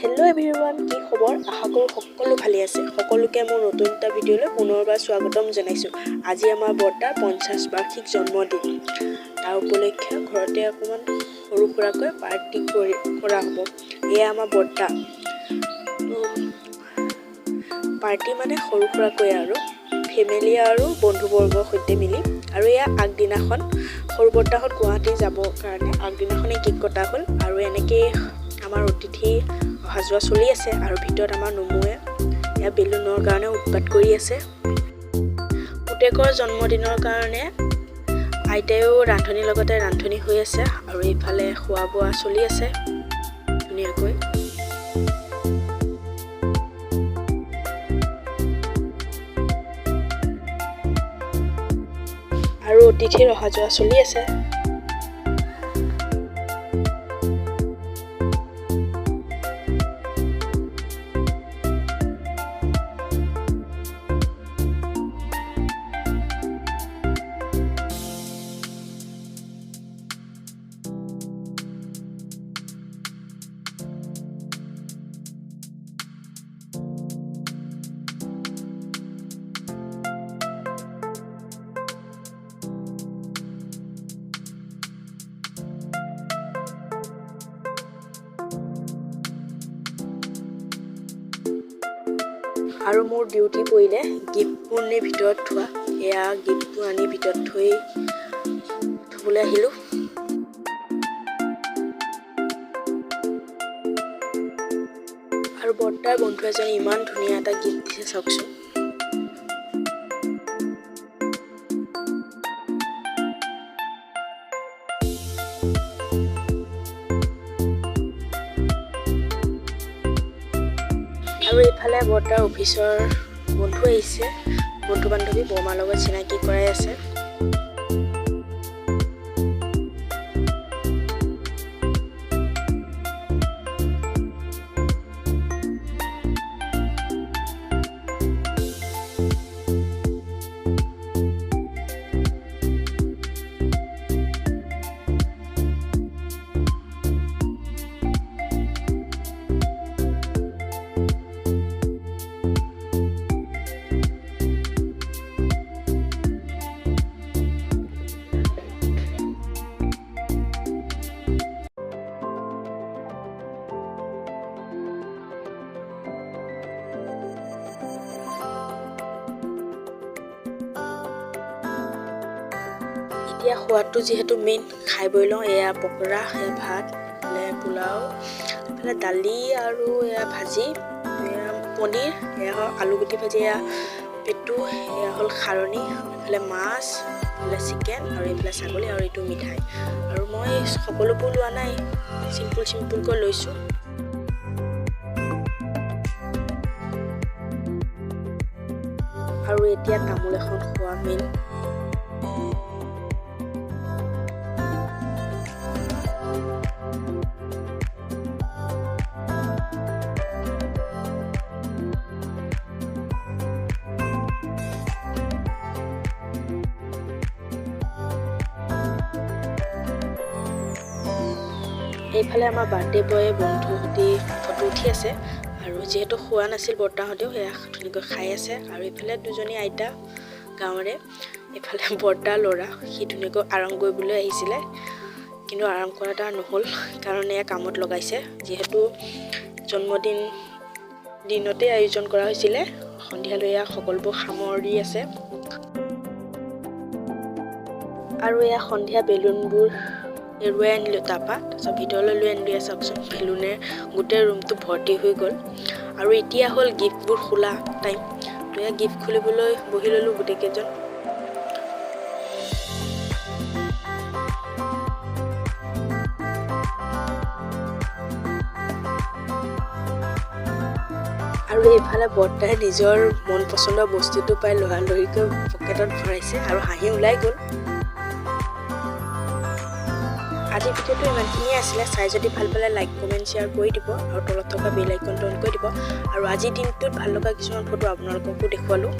Hello' everyone, কি খবৰ? আশা কৰোঁ সকলো ভালে আছে। সকলোকে মোৰ নতুন এটা ভিডিঅ'লৈ পুনৰবাৰ স্বাগতম জনাইছোঁ। আজি আমাৰ বৰ্তাৰ 50 বাৰ্ষিক জন্মদিন। তাৰ উপলক্ষে ঘৰতে অকণমান সৰু সুৰাকৈ পাৰ্টি কৰা হ'ব। এয়া আমাৰ বৰ্তা। পাৰ্টি মানে সৰু সুৰাকৈ আৰু ফেমিলি আৰু বন্ধুবৰ্গৰ সৈতে মিলি। আৰু এয়া আগদিনাখন সৰু বৰ্তাহঁত গুৱাহাটী যাবৰ কাৰণে আগদিনাখনেই কেক কটা হ'ল। আৰু এনেকৈ আমাৰ অতিথি অহা যোৱা চলি আছে। আৰু ভিতৰত আমাৰ নমুৱে এয়া বেলুনৰ কাৰণে উৎপাত কৰি আছে। পুতেকৰ জন্মদিনৰ কাৰণে আইতায়ো ৰান্ধনিৰ লগতে ৰান্ধনি হৈ আছে। আৰু এইফালে খোৱা বোৱা চলি আছে ধুনীয়াকৈ। আৰু অতিথিৰ অহা যোৱা চলি আছে। আৰু মোৰ ডিউটি পৰিলে গিফ্টবোৰ নি ভিতৰত থোৱা। এয়া গিফ্টবোৰ আনি ভিতৰত থ'বলৈ আহিলোঁ। আৰু বৰ্তাৰ বন্ধু এজনে ইমান ধুনীয়া এটা গিফ্ট দিছে চাওকচোন। আৰু এইফালে বৰ্তাৰ অফিচৰ বন্ধু আহিছে। বন্ধু বান্ধৱী বৰমাৰ লগত চিনাকি কৰাই আছে। এতিয়া সোৱাদটো যিহেতু মেইন, খাই বৈ লওঁ। এয়া পকৰা, এয়া ভাত, এফালে পোলাও, এফালে দালি আৰু এয়া ভাজি, এয়া পনীৰ, এয়া হ'ল আলুগুটি ভাজি, এয়া পেটু, এয়া হ'ল খাৰণী, এফালে মাছ, এফালে চিকেন আৰু এইফালে ছাগলী আৰু এইটো মিঠাই। আৰু মই সকলোবোৰ লোৱা নাই, চিম্পুলকৈ লৈছোঁ। আৰু এতিয়া তামোল এখন খোৱা মেইন। এইফালে আমাৰ বাৰ্থডে বয়ে বন্ধুহঁতে ফটো উঠি আছে। আৰু যিহেতু খোৱা নাছিল বৰ্তাহঁতেও সেয়া ধুনীয়াকৈ খাই আছে। আৰু এইফালে দুজনী আইতা গাঁৱৰে, এইফালে বৰ্তাৰ ল'ৰা, সি ধুনীয়াকৈ আৰাম কৰিবলৈ আহিছিলে, কিন্তু আৰাম কৰা তাৰ নহ'ল, কাৰণ এয়া কামত লগাইছে। যিহেতু দিনতে আয়োজন কৰা হৈছিলে, সন্ধিয়ালৈ এয়া সকলোবোৰ সামৰি আছে। আৰু এয়া সন্ধিয়া বেলুনবোৰ এৰুৱাই আনিলোঁ তাৰপিছত ভিতৰলৈ লৈ আনিলোঁ। চাওকচোন, বেলুনে গোটেই ৰুমটো ভৰ্তি হৈ গ'ল। আৰু এতিয়া হ'ল গিফ্টবোৰ খোলা টাইম। তো এয়া গিফ্ট খুলিবলৈ বহি ল'লোঁ গোটেইকেইজন। আৰু এইফালে বৰ্তাই নিজৰ মন পচন্দৰ বস্তুটো পাই লৰালৰিকৈ পকেটত ভৰাইছে আৰু হাঁহি ওলাই গ'ল। আজিৰ ভিডিঅ'টো ইমানখিনিয়ে আছিলে। চাই যদি ভাল পালে লাইক, কমেণ্ট, শ্বেয়াৰ কৰি দিব আৰু তলত থকা বেল আইকনটো অন কৰি দিব। আৰু আজিৰ দিনটোত ভাল লগা কিছুমান ফটো আপোনালোককো দেখুৱালোঁ।